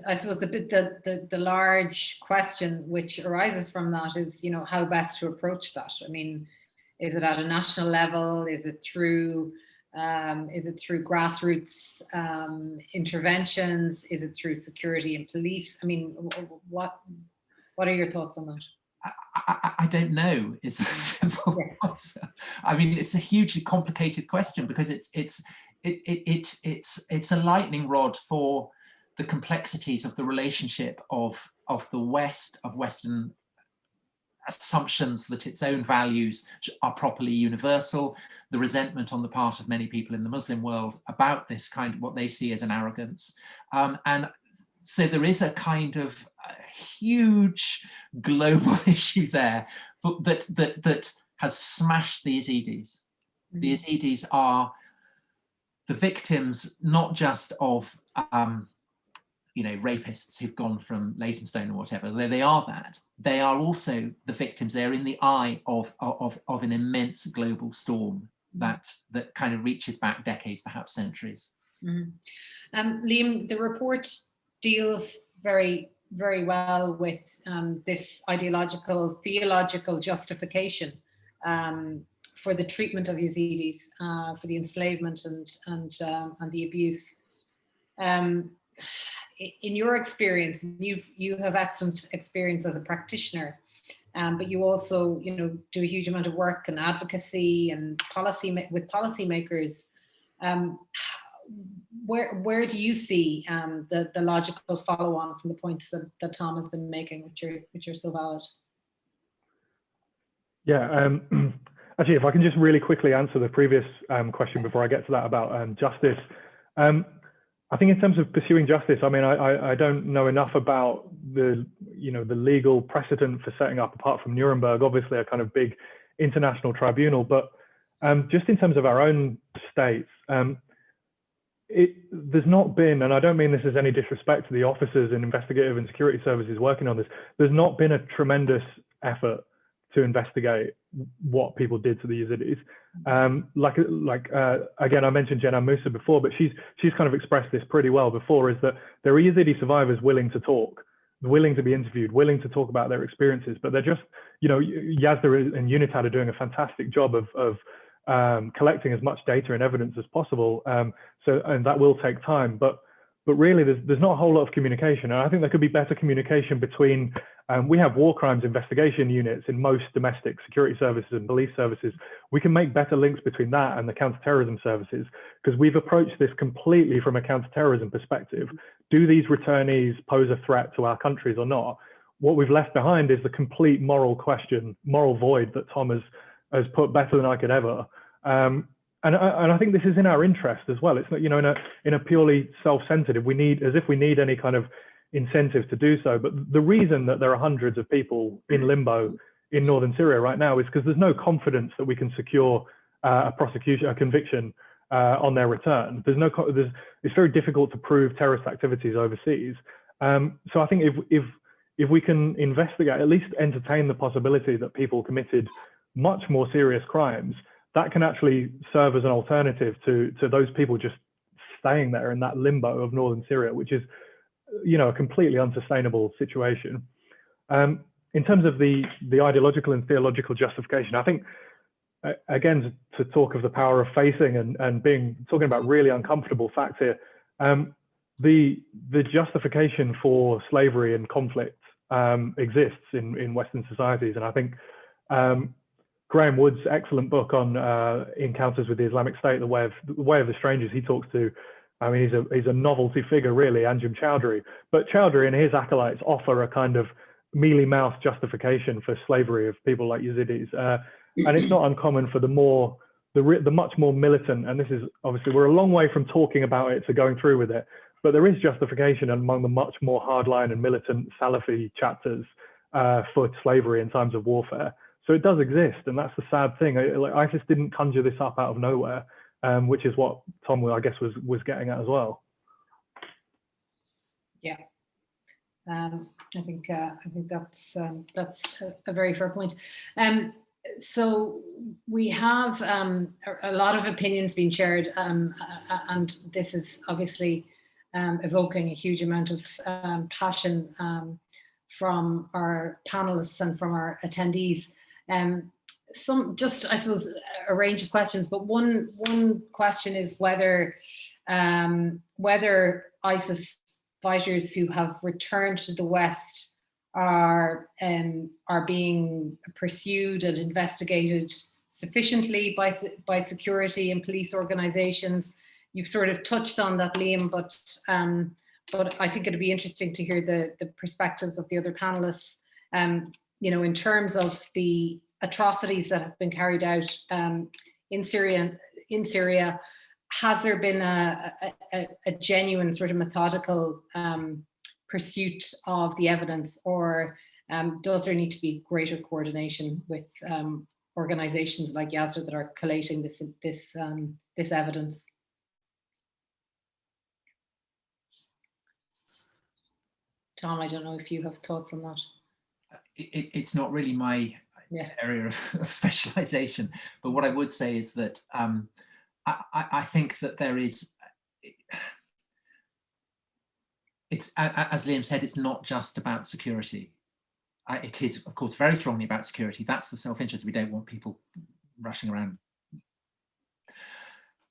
I suppose the large question which arises from that is, you know, how best to approach that. I mean, is it at a national level? Is it through grassroots interventions? Is it through security and police? I mean, what are your thoughts on that? I don't know is a simple answer. I mean, it's a hugely complicated question because it's a lightning rod for the complexities of the relationship of the West, of Western assumptions that its own values are properly universal, the resentment on the part of many people in the Muslim world about this kind of what they see as an arrogance. And so there is a kind of huge global issue there that has smashed the Yazidis. Mm-hmm. The Yazidis are the victims not just of you know, rapists who've gone from Leytonstone or whatever. They are that. They are also the victims. They're in the eye of an immense global storm that kind of reaches back decades, perhaps centuries. Mm-hmm. Liam, the report deals very, very well with this ideological, theological justification for the treatment of Yazidis, for the enslavement and the abuse. In your experience, you have excellent experience as a practitioner, but you also, you know, do a huge amount of work and advocacy and with policymakers. Where do you see the logical follow-on from the points that Tom has been making, which are so valid? Yeah, actually, if I can just really quickly answer the previous question before I get to that about justice. I think in terms of pursuing justice, I mean, I don't know enough about the legal precedent for setting up, apart from Nuremberg, obviously a kind of big international tribunal, but just in terms of our own states, there's not been, and I don't mean this as any disrespect to the officers and investigative and security services working on this, there's not been a tremendous effort to investigate what people did to the Yazidis. Again, I mentioned Jenna Musa before, but she's kind of expressed this pretty well before, is that there are Yazidi survivors willing to talk, willing to be interviewed, willing to talk about their experiences, but they're just, you know, YAZDA and UNITAD are doing a fantastic job of collecting as much data and evidence as possible. And that will take time, but really there's not a whole lot of communication. And I think there could be better communication between, we have war crimes investigation units in most domestic security services and police services. We can make better links between that and the counterterrorism services, because we've approached this completely from a counterterrorism perspective. Do these returnees pose a threat to our countries or not? What we've left behind is the complete moral question, moral void that Tom has put better than I could ever. And I think this is in our interest as well. It's not, you know, in a purely self-centered, if we need any kind of incentive to do so. But the reason that there are hundreds of people in limbo in northern Syria right now is because there's no confidence that we can secure a conviction on their return. It's very difficult to prove terrorist activities overseas. So I think if we can investigate, at least entertain the possibility that people committed much more serious crimes, that can actually serve as an alternative to those people just staying there in that limbo of northern Syria, which is, a completely unsustainable situation. In terms of the ideological and theological justification, I think, again, to talk of the power of facing and talking about really uncomfortable facts here, the justification for slavery and conflict exists in Western societies. And I think Graham Wood's excellent book on encounters with the Islamic State, the way of the strangers he talks to, I mean, he's a novelty figure, really, Anjem Choudary. But Choudary and his acolytes offer a kind of mealy-mouthed justification for slavery of people like Yazidis. And it's not uncommon for the much more militant, and this is obviously, we're a long way from talking about it to going through with it, but there is justification among the much more hardline and militant Salafi chapters for slavery in times of warfare. So it does exist, and that's the sad thing. Like, ISIS didn't conjure this up out of nowhere, which is what Tom, I guess, was getting at as well. Yeah, I think that's a very fair point. So we have a lot of opinions being shared, and this is obviously evoking a huge amount of passion from our panelists and from our attendees. Some just, I suppose, a range of questions, but one question is whether ISIS fighters who have returned to the West are being pursued and investigated sufficiently by security and police organizations. You've sort of touched on that, Liam, but I think it'd be interesting to hear the perspectives of the other panelists. In terms of the atrocities that have been carried out in Syria, has there been a genuine sort of methodical pursuit of the evidence, or does there need to be greater coordination with organizations like YAZDA that are collating this evidence? Tom, I don't know if you have thoughts on that. It's not really my area of specialization, but what I would say is that I think that there is, it's, as Liam said, it's not just about security. It is, of course, very strongly about security. That's the self-interest. We don't want people rushing around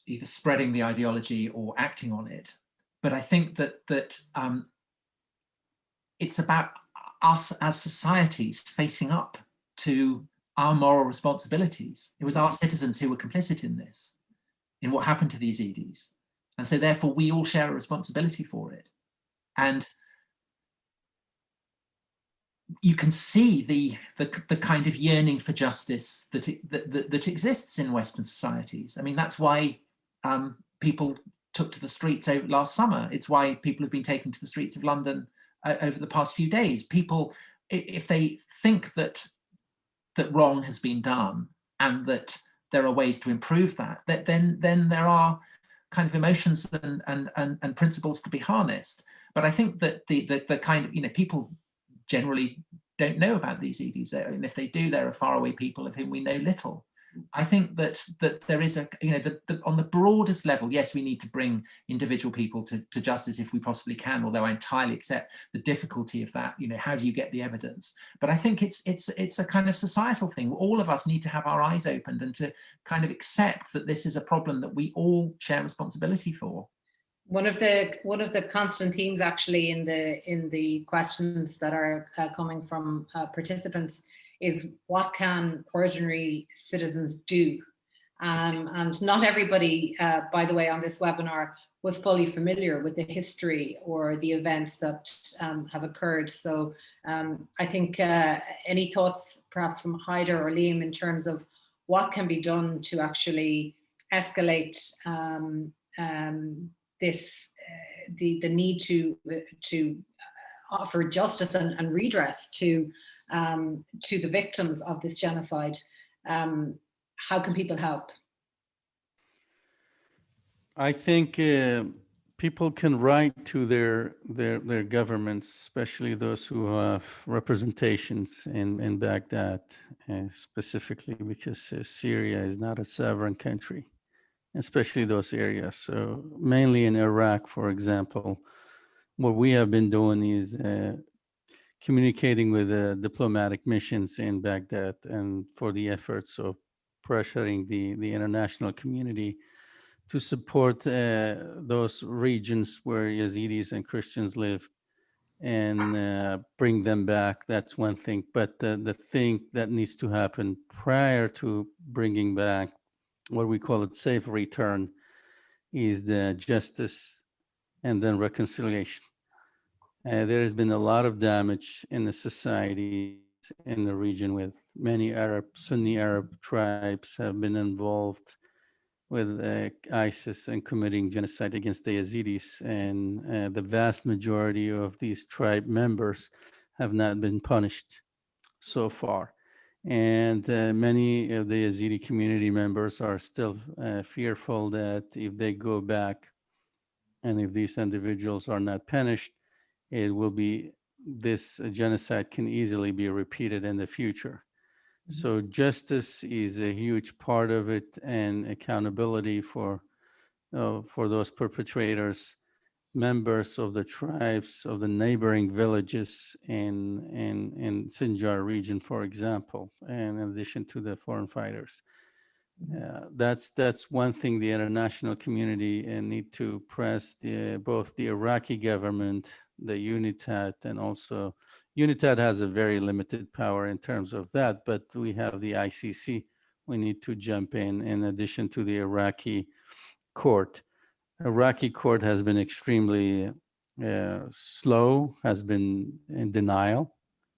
either spreading the ideology or acting on it. But I think that it's about us as societies facing up to our moral responsibilities. It was our citizens who were complicit in this, in what happened to the Yazidis. And so therefore we all share a responsibility for it. And you can see the kind of yearning for justice that exists in Western societies. I mean, that's why people took to the streets last summer. It's why people have been taken to the streets of London over the past few days. People, if they think that wrong has been done and that there are ways to improve that, then there are kind of emotions and principles to be harnessed. But I think that the kind of, people generally don't know about these Yazidis, and if they do, there are faraway people of whom we know little. I think that there is on the broadest level, yes, we need to bring individual people to justice if we possibly can, although I entirely accept the difficulty of that. How do you get the evidence? But I think it's a kind of societal thing. All of us need to have our eyes opened and to kind of accept that this is a problem that we all share responsibility for. One of the constant themes actually in the questions that are coming from participants is, what can ordinary citizens do? And not everybody, by the way, on this webinar was fully familiar with the history or the events that have occurred. So I think any thoughts perhaps from Haider or Liam in terms of what can be done to actually escalate the need to offer justice and redress to the victims of this genocide. How can people help? I think people can write to their governments, especially those who have representations in Baghdad, specifically because Syria is not a sovereign country, especially those areas. So mainly in Iraq, for example, what we have been doing is communicating with diplomatic missions in Baghdad and for the efforts of pressuring the international community to support those regions where Yazidis and Christians live and bring them back. That's one thing. But the thing that needs to happen prior to bringing back, what we call it safe return, is the justice and then reconciliation. There has been a lot of damage in the society in the region, with many Sunni Arab tribes have been involved with ISIS and committing genocide against the Yazidis, and the vast majority of these tribe members have not been punished so far. And many of the Yazidi community members are still fearful that if they go back and if these individuals are not punished, it will be, this genocide can easily be repeated in the future. So justice is a huge part of it, and accountability for those perpetrators, members of the tribes of the neighboring villages in Sinjar region, for example, and in addition to the foreign fighters. That's one thing the international community need to press both the Iraqi government, the UNITAD, and also UNITAD has a very limited power in terms of that, but we have the ICC. We need to jump in addition to the Iraqi court. Iraqi court has been extremely slow, has been in denial,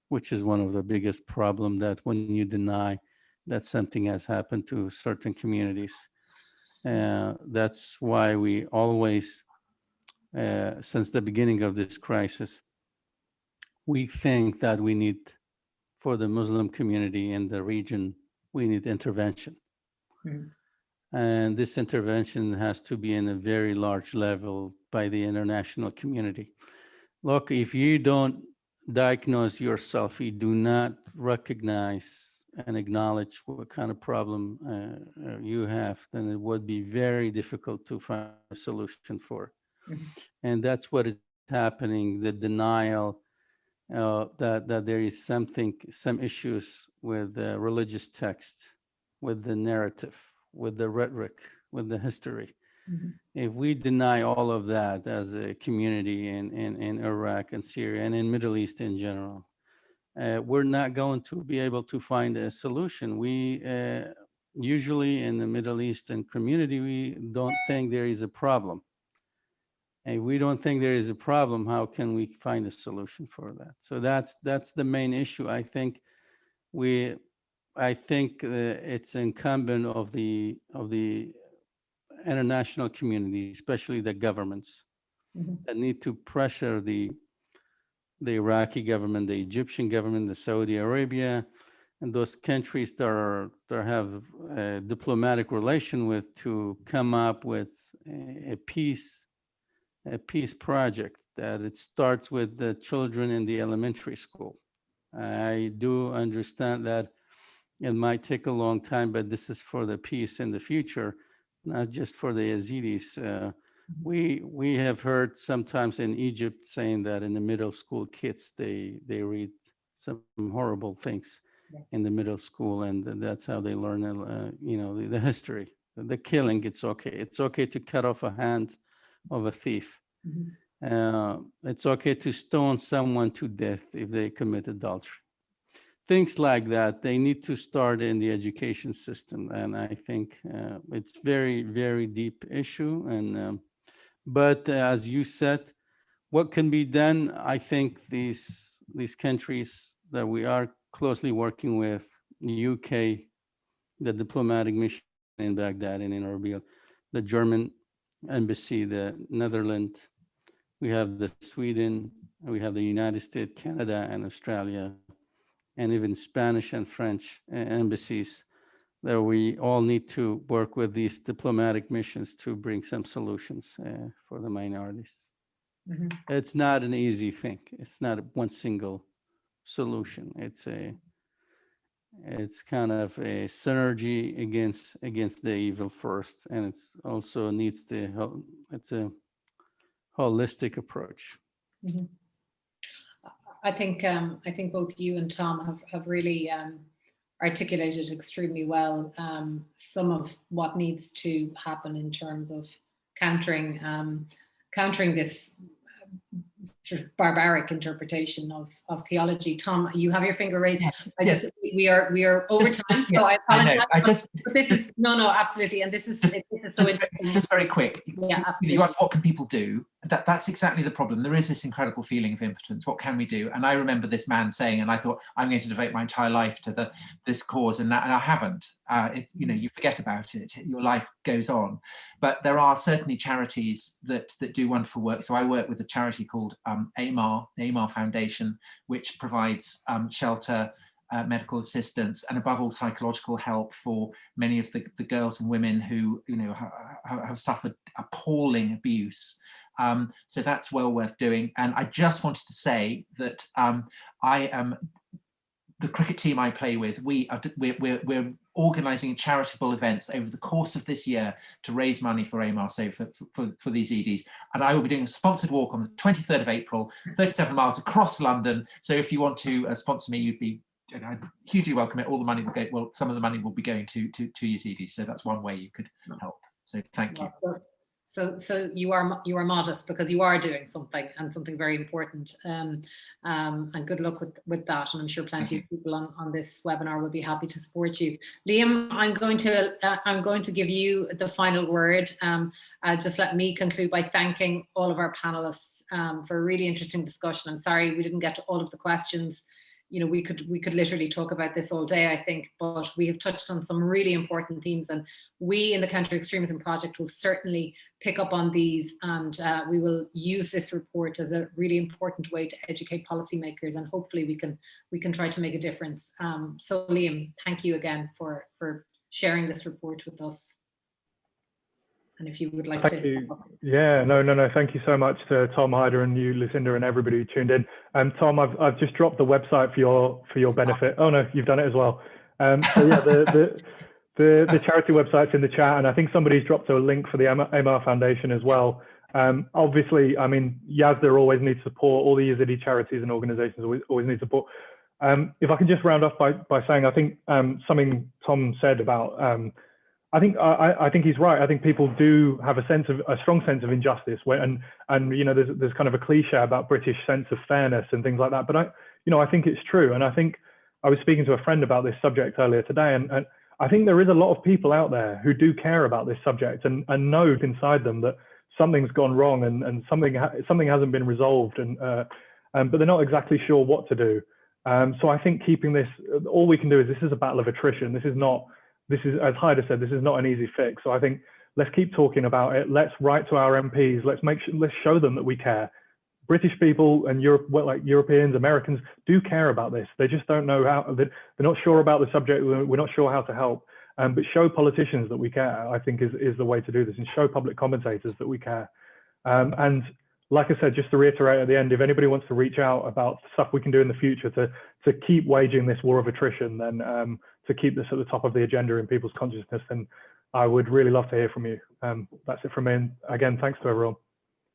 which is one of the biggest problem, that when you deny that something has happened to certain communities. That's why we always, since the beginning of this crisis, we think that we need, for the Muslim community in the region, we need intervention. And this intervention has to be in a very large level by the international community. Look, if you don't diagnose yourself, you do not recognize and acknowledge what kind of problem you have, then it would be very difficult to find a solution for. And that's what is happening, the denial that there is some issues with the religious text, with the narrative, with the rhetoric, with the history. If we deny all of that as a community in Iraq and Syria and in Middle East in general, we're not going to be able to find a solution. We usually in the Middle Eastern community, we don't think there is a problem. And we don't think there is a problem, how can we find a solution for that? So that's the main issue. I think it's incumbent of the international community, especially the governments, that need to pressure the Iraqi government, the Egyptian government, the Saudi Arabia, and those countries that have a diplomatic relation with, to come up with a peace project, that it starts with the children in the elementary school. I do understand that it might take a long time, but this is for the peace in the future, not just for the Yazidis. We have heard sometimes in Egypt saying that in the middle school kids, they read some horrible things in the middle school, and that's how they learn, the history, the killing. It's okay to cut off a hand of a thief. It's okay to stone someone to death if they commit adultery. Things like that, they need to start in the education system. And I think it's very, very deep issue. And but as you said, what can be done? I think these countries that we are closely working with, the UK, the diplomatic mission in Baghdad and in Erbil, the German embassy, the Netherlands, we have the Sweden, we have the United States, Canada, and Australia, and even Spanish and French embassies. that we all need to work with these diplomatic missions to bring some solutions for the minorities. Mhm. It's not an easy thing. It's not one single solution. It's kind of a synergy against the evil first, and it's also needs it's a holistic approach. Mhm. I think both you and Tom have really articulated extremely well some of what needs to happen in terms of countering this sort of barbaric interpretation of theology. Tom, you have your finger raised. Yes, we are over time, so I apologize. I know. But this is no, absolutely, and this is so interesting. Just very quick. Yeah, absolutely. You ask, what can people do? That's exactly the problem. There is this incredible feeling of impotence. What can we do? And I remember this man saying, and I thought, I'm going to devote my entire life to this cause, and I haven't. You forget about it. Your life goes on. But there are certainly charities that do wonderful work. So I work with a charity called AMAR, the AMAR Foundation, which provides shelter, medical assistance, and above all psychological help for many of the girls and women who have suffered appalling abuse. So that's well worth doing. And I just wanted to say that I am the cricket team I play with. We're organising charitable events over the course of this year to raise money for AMAR, so for the Yazidis. And I will be doing a sponsored walk on the 23rd of April, 37 miles across London. So if you want to sponsor me, you'd be hugely welcome. All the money will go. Well, some of the money will be going to Yazidis. So that's one way you could help. So thank you. So you are modest because you are doing something, and something very important. And good luck with that. And I'm sure plenty of people on this webinar will be happy to support you. Liam, I'm going to give you the final word. Just let me conclude by thanking all of our panelists for a really interesting discussion. I'm sorry we didn't get to all of the questions. We could literally talk about this all day, I think, but we have touched on some really important themes, and we in the Counter Extremism Project will certainly pick up on these, and we will use this report as a really important way to educate policymakers, and hopefully we can try to make a difference. So Liam, thank you again for sharing this report with us. And if you would like Thank you. Yeah, no. Thank you so much to Tom, Haider, and you, Lucinda, and everybody who tuned in. Tom, I've just dropped the website for your benefit. Oh no, you've done it as well. So yeah, the charity website's in the chat, and I think somebody's dropped a link for the AMAR Foundation as well. Obviously, I mean, YAZDA always needs support. All the Yazidi charities and organisations always need support. If I can just round off by saying, I think something Tom said about. I think he's right. I think people do have a strong sense of injustice, and there's kind of a cliche about British sense of fairness and things like that. But I think it's true, and I think I was speaking to a friend about this subject earlier today, and I think there is a lot of people out there who do care about this subject and know inside them that something's gone wrong and something hasn't been resolved, but they're not exactly sure what to do. So I think keeping this, all we can do is, this is a battle of attrition. This is, as Haider said, this is not an easy fix. So I think let's keep talking about it. Let's write to our MPs. Let's show them that we care. British people and Europeans, Americans do care about this. They just don't know how. They're not sure about the subject. We're not sure how to help. But show politicians that we care, I think, is the way to do this, and show public commentators that we care. And like I said, just to reiterate at the end, if anybody wants to reach out about stuff we can do in the future to keep waging this war of attrition, then to keep this at the top of the agenda in people's consciousness, then I would really love to hear from you. That's it from me. And again, thanks to everyone.